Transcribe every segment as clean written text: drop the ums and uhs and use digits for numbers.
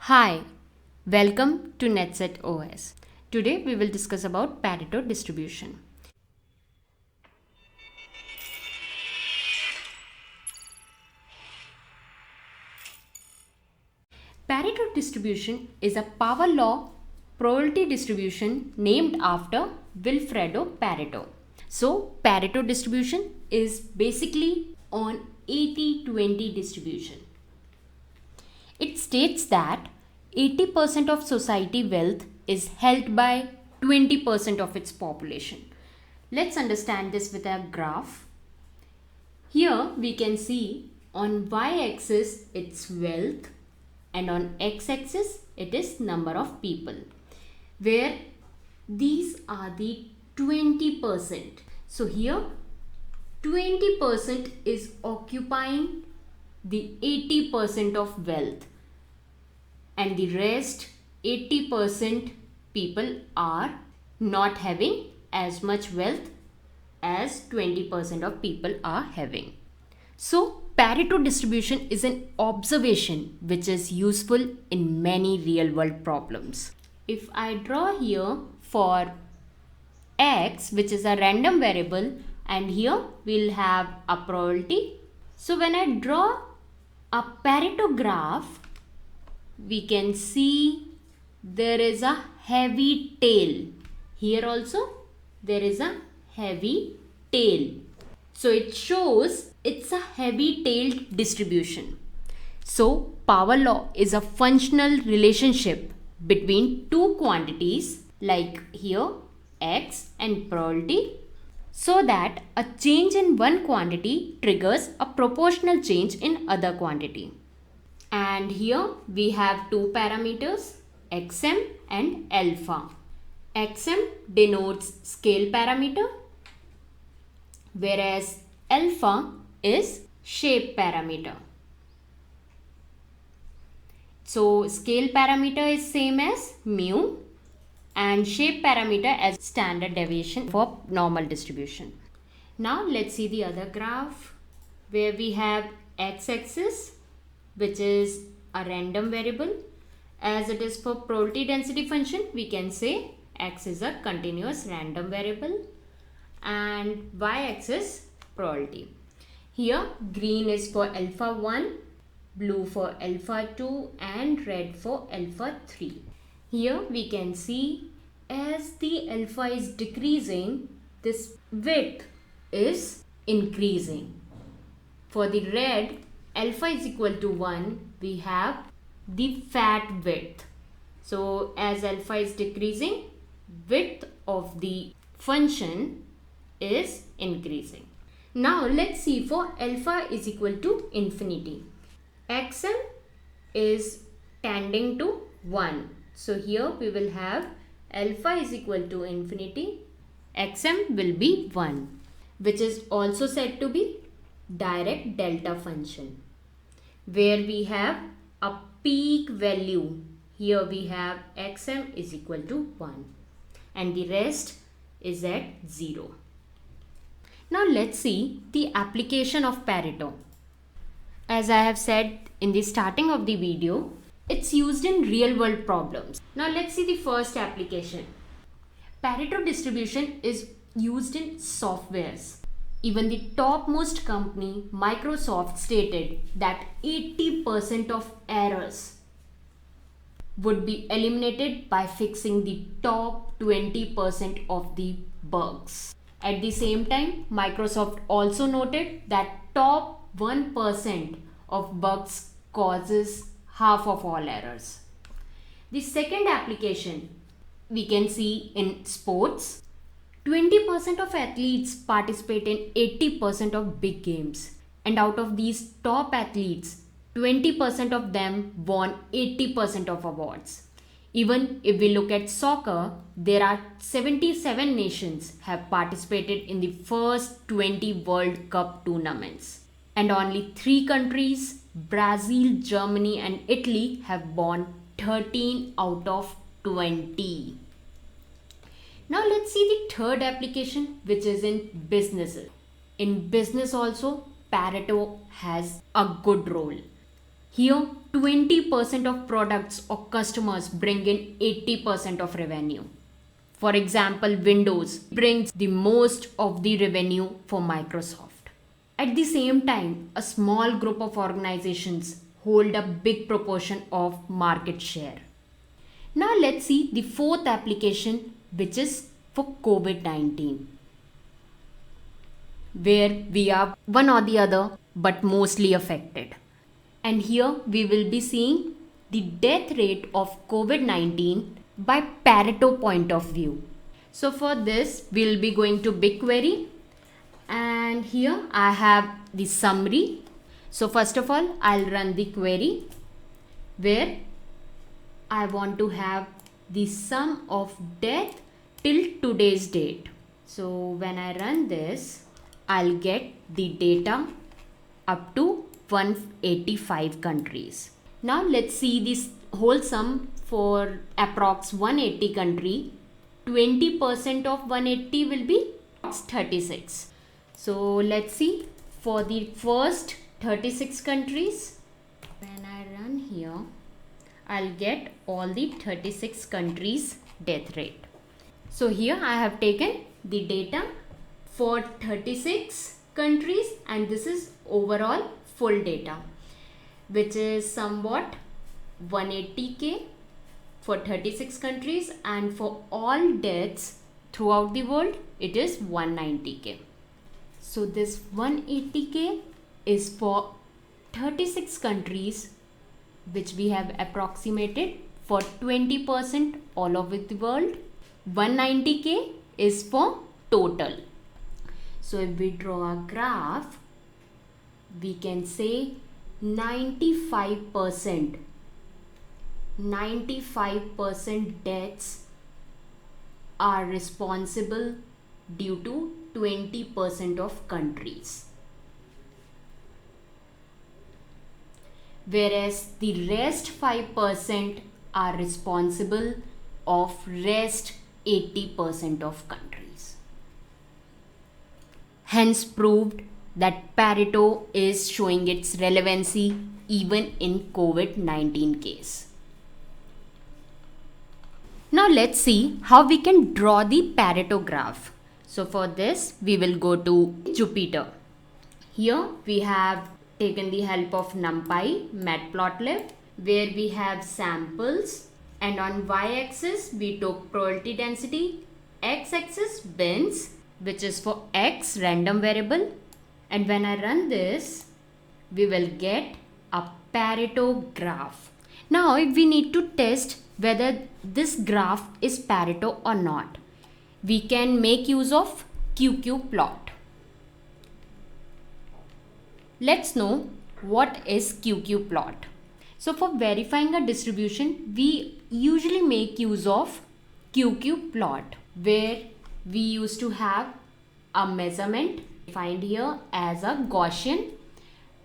Hi, welcome to NetSet OS. Today we will discuss about Pareto distribution. Pareto distribution is a power law probability distribution named after Vilfredo Pareto. So, Pareto distribution is basically on 80-20 distribution. It states that 80% of society wealth is held by 20% of its population. Let's understand this with a graph. Here we can see on y-axis it's wealth and on x-axis it is number of people, where these are the 20%. So here 20% is occupying the 80% of wealth, and the rest 80% people are not having as much wealth as 20% of people are having. So Pareto distribution is an observation which is useful in many real world problems. If I draw here for x, which is a random variable, and here we'll have a probability. So when I draw a Pareto graph, we can see there is a heavy tail. Here also there is a heavy tail. So it shows it's a heavy tailed distribution. So power law is a functional relationship between two quantities like here x and probability, so that a change in one quantity triggers a proportional change in other quantity. And here we have two parameters, xm and alpha. Xm denotes scale parameter, whereas alpha is shape parameter. So scale parameter is same as mu and shape parameter as standard deviation for normal distribution. Now let's see the other graph where we have x-axis, which is a random variable. As it is for probability density function, we can say x is a continuous random variable, and y-axis probability. Here green is for alpha 1, blue for alpha 2 and red for alpha 3. Here we can see as the alpha is decreasing, this width is increasing. For the red, alpha is equal to 1, we have the fat width. So as alpha is decreasing, width of the function is increasing. Now let's see for alpha is equal to infinity. Xm is tending to 1. So here we will have alpha is equal to infinity. Xm will be 1, which is also said to be direct delta function, where we have a peak value. Here we have xm is equal to 1 and the rest is at 0. Now let's see the application of Pareto. As I have said in the starting of the video, it's used in real world problems. Now let's see the first application. Pareto distribution is used in softwares. Even the topmost company, Microsoft, stated that 80% of errors would be eliminated by fixing the top 20% of the bugs. At the same time, Microsoft also noted that top 1% of bugs causes half of all errors. The second application we can see in sports. 20% of athletes participate in 80% of big games, and out of these top athletes, 20% of them won 80% of awards. Even if we look at soccer, there are 77 nations have participated in the first 20 World Cup tournaments, and only 3 countries, Brazil, Germany and Italy, have won 13 out of 20. Now let's see the third application, which is in businesses. In business also, Pareto has a good role. Here 20% of products or customers bring in 80% of revenue. For example, Windows brings the most of the revenue for Microsoft. At the same time, a small group of organizations hold a big proportion of market share. Now let's see the fourth application, which is for COVID-19, where we are one or the other but mostly affected. And here we will be seeing the death rate of COVID-19 by Pareto point of view. So for this, we'll be going to BigQuery, and here I have the summary. So first of all, I'll run the query where I want to have the sum of death till today's date. So when I run this, I'll get the data up to 185 countries. Now let's see this whole sum for approx 180 country. 20% of 180 will be 36. So let's see for the first 36 countries. When I run here, I'll get all the 36 countries death rate. So here I have taken the data for 36 countries, and this is overall full data, which is somewhat 180k for 36 countries, and for all deaths throughout the world it is 190k. So this 180k is for 36 countries, which we have approximated for 20% all over the world. 190k is for total. So if we draw a graph, we can say 95% deaths are responsible due to 20% of countries, whereas the rest 5% are responsible of rest 80% of countries. Hence proved that Pareto is showing its relevancy even in COVID-19 case. Now let's see how we can draw the Pareto graph. So for this, we will go to Jupyter. Here we have taken the help of NumPy, Matplotlib, where we have samples, and on y-axis we took probability density, x-axis bins, which is for x random variable, and when I run this, we will get a Pareto graph. Now if we need to test whether this graph is Pareto or not, we can make use of QQ-plot. Let's know what is QQ-plot. So for verifying a distribution, we usually make use of QQ-plot, where we used to have a measurement defined here as a Gaussian,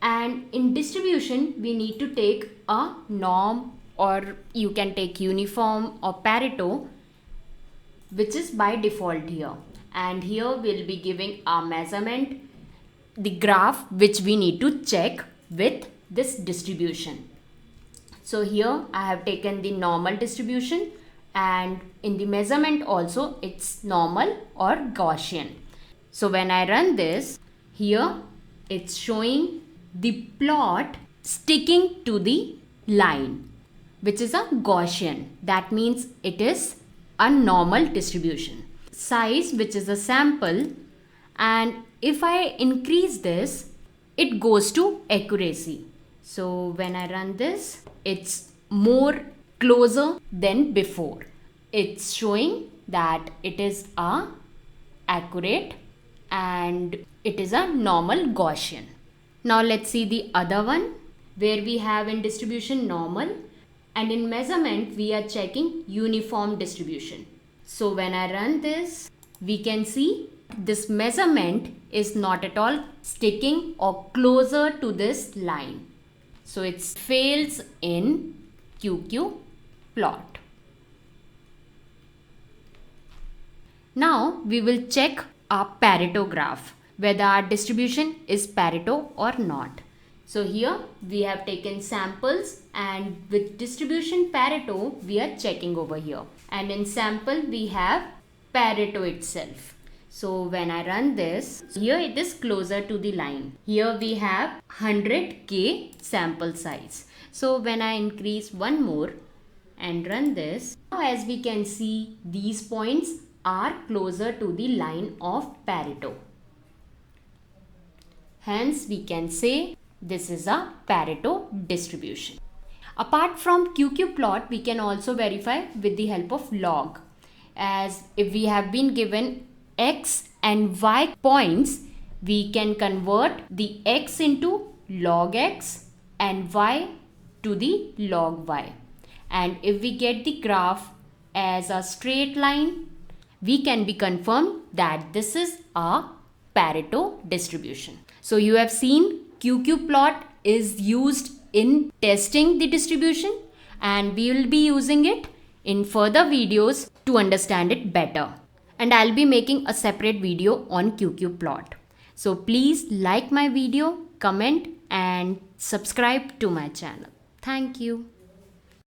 and in distribution we need to take a norm, or you can take uniform or Pareto, which is by default here, and here we'll be giving our measurement, the graph which we need to check with this distribution. So here I have taken the normal distribution, and in the measurement also it's normal or Gaussian. So when I run this, here it's showing the plot sticking to the line, which is a Gaussian. That means it is a normal distribution. Size, which is a sample, and if I increase this, it goes to accuracy. So when I run this, it's more closer than before. It's showing that it is a accurate and it is a normal Gaussian. Now let's see the other one, where we have in distribution normal, and in measurement we are checking uniform distribution. So when I run this, we can see this measurement is not at all sticking or closer to this line. So it fails in QQ-plot. Now we will check our Pareto graph, whether our distribution is Pareto or not. So here we have taken samples, and with distribution Pareto we are checking over here, and in sample we have Pareto itself. So when I run this, here it is closer to the line. Here we have 100k sample size. So when I increase one more and run this, now as we can see, these points are closer to the line of Pareto. Hence we can say this is a Pareto distribution. Apart from QQ plot, we can also verify with the help of log. As if we have been given x and y points, we can convert the x into log x and y to the log y. And if we get the graph as a straight line, we can be confirmed that this is a Pareto distribution. So you have seen QQ plot is used in testing the distribution, and we will be using it in further videos to understand it better. And I'll be making a separate video on QQ plot. So please like my video, comment and subscribe to my channel. Thank you.